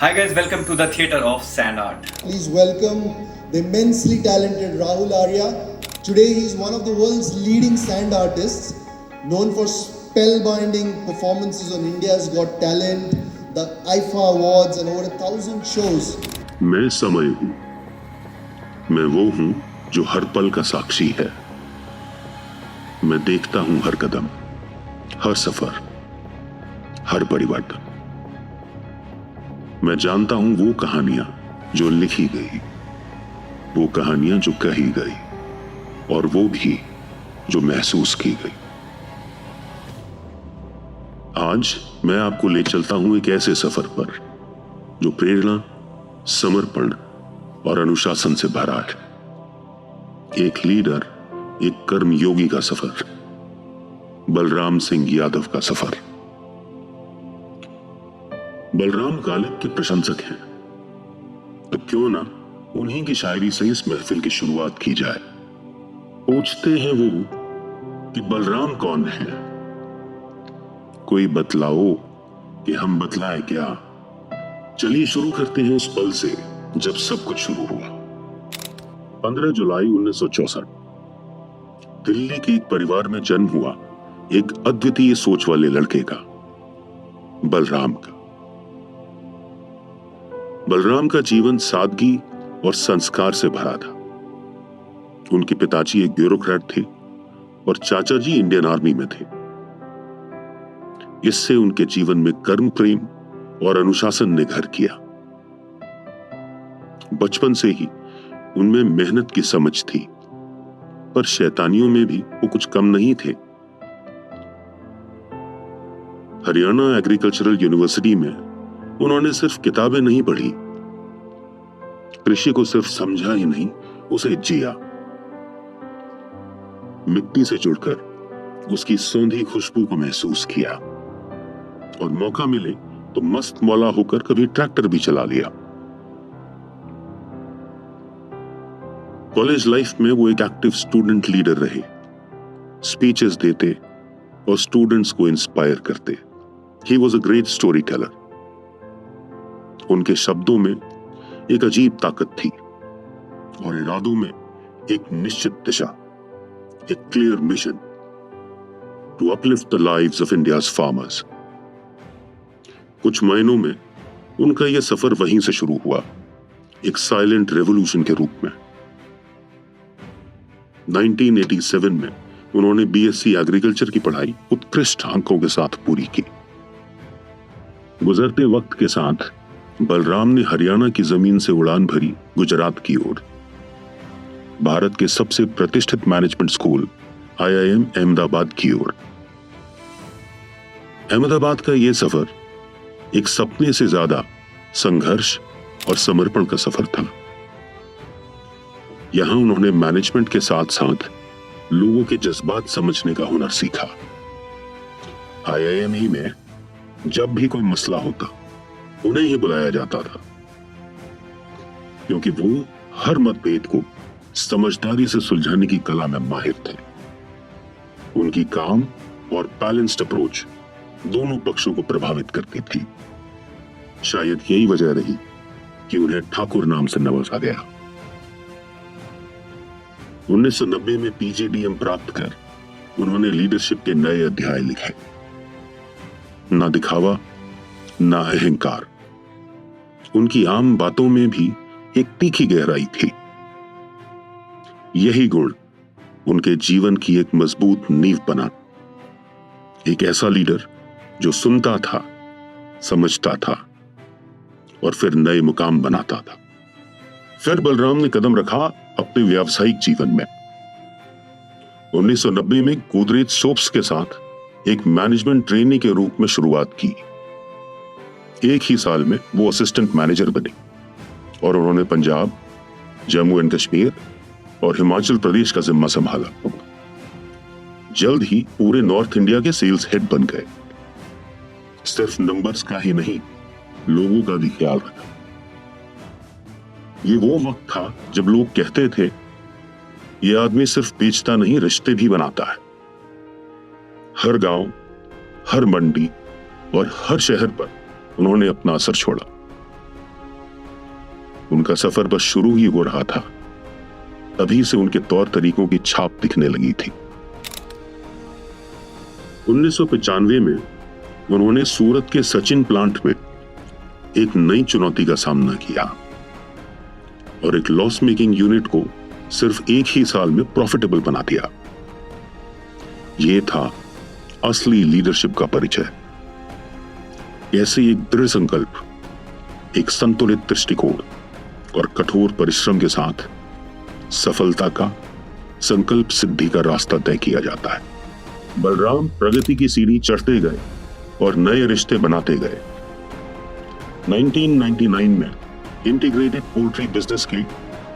Hi guys, welcome to the Theatre of Sand Art. Please welcome the immensely talented Rahul Arya. Today he is one of the world's leading sand artists, known for spellbinding performances on India's Got Talent, the IFA Awards and over 1,000 shows. मैं समय हूं, मैं वो हूं जो हर पल का साक्षी है। मैं देखता हूं हर कदम, हर सफर, हर परिवर्तन। मैं जानता हूं वो कहानियां जो लिखी गई, वो कहानियां जो कही गई और वो भी जो महसूस की गई। आज मैं आपको ले चलता हूं एक ऐसे सफर पर जो प्रेरणा, समर्पण और अनुशासन से भरा है। एक लीडर, एक कर्मयोगी का सफर, बलराम सिंह यादव का सफर। बलराम गालिब के प्रशंसक हैं, तो क्यों ना उन्हीं की शायरी से इस महफिल की शुरुआत की जाए। पूछते हैं वो कि बलराम कौन है, कोई बतलाओ कि हम बतलाए क्या। चलिए शुरू करते हैं उस पल से जब सब कुछ शुरू हुआ। 15 जुलाई 1964 दिल्ली के एक परिवार में जन्म हुआ एक अद्वितीय सोच वाले लड़के का, बलराम का। बलराम का जीवन सादगी और संस्कार से भरा था। उनके पिताजी एक ब्यूरोक्रेट थे और चाचा जी इंडियन आर्मी में थे। इससे उनके जीवन में कर्म प्रेम और अनुशासन ने घर किया। बचपन से ही उनमें मेहनत की समझ थी, पर शैतानियों में भी वो कुछ कम नहीं थे। हरियाणा एग्रीकल्चरल यूनिवर्सिटी में उन्होंने सिर्फ किताबें नहीं पढ़ी, कृषि को सिर्फ समझा ही नहीं, उसे जिया। मिट्टी से जुड़कर उसकी सौंधी खुशबू को महसूस किया और मौका मिले तो मस्त मौला होकर कभी ट्रैक्टर भी चला लिया। कॉलेज लाइफ में वो एक एक्टिव स्टूडेंट लीडर रहे, स्पीचेस देते और स्टूडेंट्स को इंस्पायर करते। He was a great story teller. उनके शब्दों में एक अजीब ताकत थी और इरादों में एक निश्चित दिशा, एक clear mission to uplift the lives of India's farmers. कुछ महीनों में उनका यह सफर वहीं से शुरू हुआ, एक साइलेंट रेवोल्यूशन के रूप में। 1987 में उन्होंने बीएससी एग्रीकल्चर की पढ़ाई उत्कृष्ट अंकों के साथ पूरी की। गुजरते वक्त के साथ बलराम ने हरियाणा की जमीन से उड़ान भरी गुजरात की ओर, भारत के सबसे प्रतिष्ठित मैनेजमेंट स्कूल IIM अहमदाबाद की ओर। अहमदाबाद का यह सफर एक सपने से ज्यादा संघर्ष और समर्पण का सफर था। यहां उन्होंने मैनेजमेंट के साथ साथ लोगों के जज्बात समझने का हुनर सीखा। IIM ही में जब भी कोई मसला होता उन्हें ही बुलाया जाता था, क्योंकि वो हर मतभेद को समझदारी से सुलझाने की कला में माहिर थे। उनकी काम और बैलेंस्ड अप्रोच दोनों पक्षों को प्रभावित करती थी। शायद यही वजह रही कि उन्हें ठाकुर नाम से नवाजा गया। 1990 में PGDM प्राप्त कर उन्होंने लीडरशिप के नए अध्याय लिखे। ना दिखावा, ना अहंकार। उनकी आम बातों में भी एक तीखी गहराई थी। यही गुण उनके जीवन की एक मजबूत नींव बना। एक ऐसा लीडर जो सुनता था, समझता था और फिर नए मुकाम बनाता था। फिर बलराम ने कदम रखा अपने व्यावसायिक जीवन में। 1990 में गोदरेज सोप्स के साथ एक मैनेजमेंट ट्रेनी के रूप में शुरुआत की। एक ही साल में वो असिस्टेंट मैनेजर बने और उन्होंने पंजाब, जम्मू एंड कश्मीर और हिमाचल प्रदेश का जिम्मा संभाला। जल्द ही पूरे नॉर्थ इंडिया के सेल्स हेड बन गए। सिर्फ नंबर्स का ही नहीं, लोगों का भी ख्याल रखा। ये वो वक्त था जब लोग कहते थे, ये आदमी सिर्फ बेचता नहीं, रिश्ते भी बनाता है। हर गांव, हर मंडी और हर शहर पर उन्होंने अपना असर छोड़ा। उनका सफर बस शुरू ही हो रहा था, तभी से उनके तौर तरीकों की छाप दिखने लगी थी। 1995 में उन्होंने सूरत के सचिन प्लांट में एक नई चुनौती का सामना किया और एक लॉस मेकिंग यूनिट को सिर्फ एक ही साल में प्रॉफिटेबल बना दिया। यह था असली लीडरशिप का परिचय। ऐसे एक दृढ़ संकल्प, एक संतुलित दृष्टिकोण और कठोर परिश्रम के साथ सफलता का संकल्प सिद्धि का रास्ता तय किया जाता है। बलराम प्रगति की सीढ़ी चढ़ते गए और नए रिश्ते बनाते गए। 1999 में इंटीग्रेटेड पोल्ट्री बिजनेस के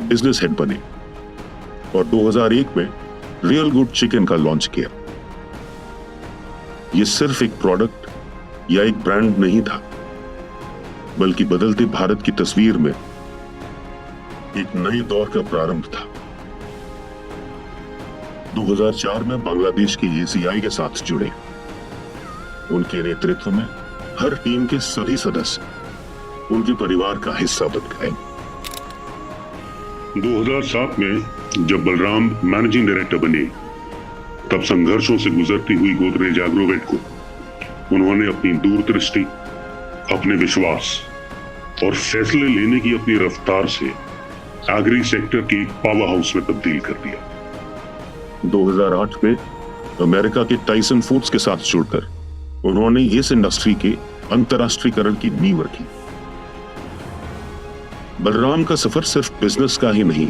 बिजनेस हेड बने और 2001 में रियल गुड चिकन का लॉन्च किया। यह सिर्फ एक प्रोडक्ट या एक ब्रांड नहीं था, बल्कि बदलते भारत की तस्वीर में एक नए दौर का प्रारंभ था। 2004 में बांग्लादेश के ACI के साथ जुड़े। उनके नेतृत्व में हर टीम के सभी सदस्य उनके परिवार का हिस्सा बन गए। 2007 में जब बलराम मैनेजिंग डायरेक्टर बने, तब संघर्षों से गुजरती हुई गोदरेज एग्रोवेट को उन्होंने अपनी दूरदृष्टि, अपने विश्वास और फैसले लेने की अपनी रफ्तार से एग्री सेक्टर के एक पावर हाउस में तब्दील कर दिया। 2008 में अमेरिका के टाइसन फूड्स के साथ जुड़कर उन्होंने इस इंडस्ट्री के अंतरराष्ट्रीयकरण की नींव रखी। बलराम का सफर सिर्फ बिजनेस का ही नहीं,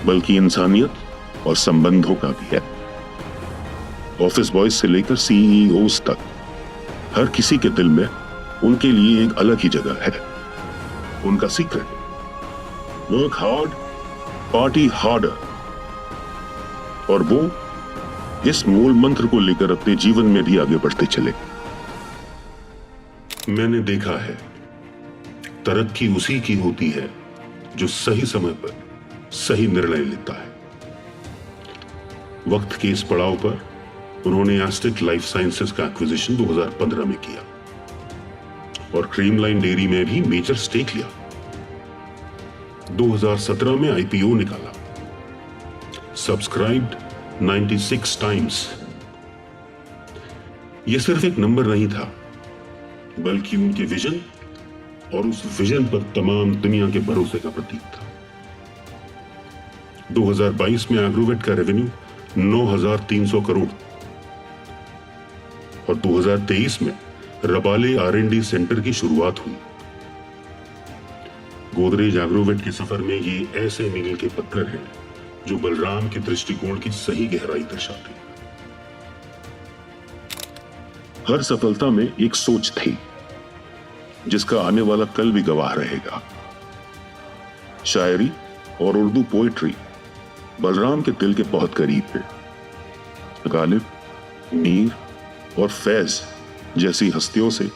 बल्कि इंसानियत और संबंधों का भी है। ऑफिस बॉयज से लेकर CEOs तक हर किसी के दिल में उनके लिए एक अलग ही जगह है। उनका secret, work hard, party harder, और वो इस मूल मंत्र को लेकर अपने जीवन में भी आगे बढ़ते चले। मैंने देखा है, तरक्की उसी की होती है जो सही समय पर सही निर्णय लेता है। वक्त के इस पड़ाव पर उन्होंने एस्टेक लाइफ साइंसेस का एक्विजिशन 2015 में किया और क्रीमलाइन डेयरी में भी मेजर स्टेक लिया। 2017 में IPO निकाला, सब्सक्राइब्ड 96 टाइम्स। यह सिर्फ एक नंबर नहीं था, बल्कि उनके विजन और उस विजन पर तमाम दुनिया के भरोसे का प्रतीक था। 2022 में एग्रोवेट का रेवेन्यू 9,300 करोड़ और 2023 में रबाले R&D सेंटर की शुरुआत हुई। गोदरेज एग्रोवेट के सफर में ये ऐसे मील के पत्थर हैं जो बलराम के दृष्टिकोण की सही गहराई दर्शाते हैं। हर सफलता में एक सोच थी जिसका आने वाला कल भी गवाह रहेगा। शायरी और उर्दू पोएट्री बलराम के दिल के बहुत करीब है। गालिब, मीर और फैज जैसी हस्तियों से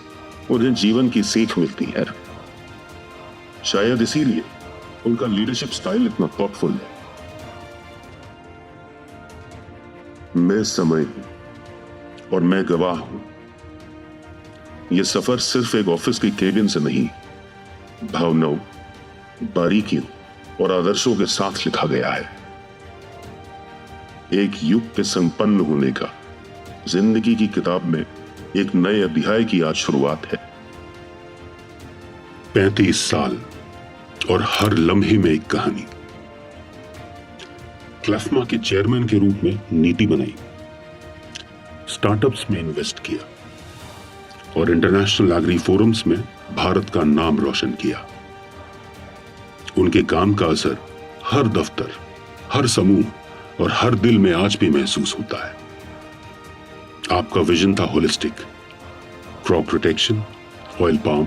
उन्हें जीवन की सीख मिलती है। शायद इसीलिए उनका लीडरशिप स्टाइल इतना थॉटफुल है। मैं समय हूं और मैं गवाह हूं। यह सफर सिर्फ एक ऑफिस की केबिन से नहीं, भावनाओं, बारीकियों और आदर्शों के साथ लिखा गया है। एक युग के संपन्न होने का, जिंदगी की किताब में एक नए अध्याय की आज शुरुआत है। 35 साल और हर लम्हे में एक कहानी। क्लेफमा के चेयरमैन के रूप में नीति बनाई, स्टार्टअप्स में इन्वेस्ट किया और इंटरनेशनल एग्री फोरम्स में भारत का नाम रोशन किया। उनके काम का असर हर दफ्तर, हर समूह और हर दिल में आज भी महसूस होता है। आपका विजन था holistic, crop protection, oil palm,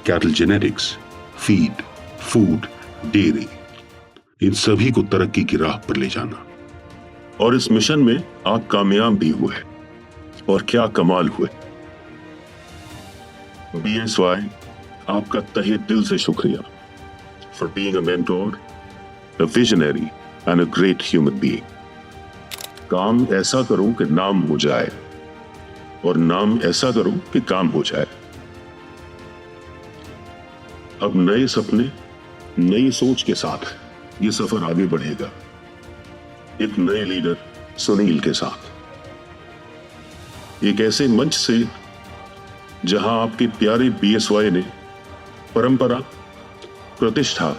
cattle genetics, feed, food, dairy, इन सभी को तरक्की की राह पर ले जाना। और इस मिशन में आप कामयाब भी हुए और क्या कमाल हुए। BSY आपका तहे दिल से शुक्रिया for being a mentor, a visionary and a great human being. काम ऐसा करो कि नाम हो जाए और नाम ऐसा करो कि काम हो जाए। अब नए सपने, नई सोच के साथ ये सफर आगे बढ़ेगा, एक नए लीडर सुनील के साथ, एक ऐसे मंच से जहां आपके प्यारे बीएसवाई ने परंपरा, प्रतिष्ठा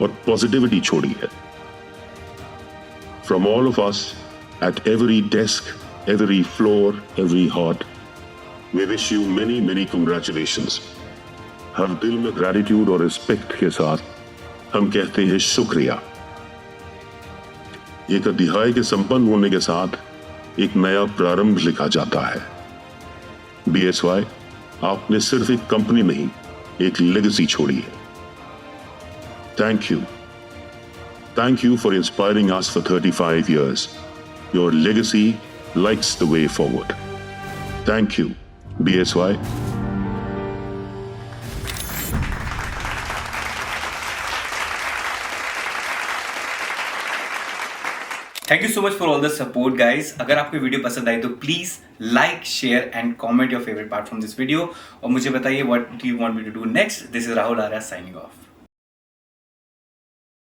और पॉजिटिविटी छोड़ी है। From all of us, at every desk, every floor, every heart, we wish you many, many congratulations. हर दिल में ग्रैटिट्यूड और रिस्पेक्ट के साथ हम कहते हैं शुक्रिया। एक अध्याय के संपन्न होने के साथ एक नया प्रारंभ लिखा जाता है। बीएसवाई, आपने सिर्फ एक कंपनी नहीं, एक लेगेसी छोड़ी है। Thank you. Thank you for inspiring us for 35 years. Your legacy lights the way forward. Thank you, BSY. Thank you so much for all the support guys. अगर आपको वीडियो पसंद आई तो please like, share and comment your favourite part from this video और मुझे बताइए what do you want me to do next. This is Rahul Arya signing of.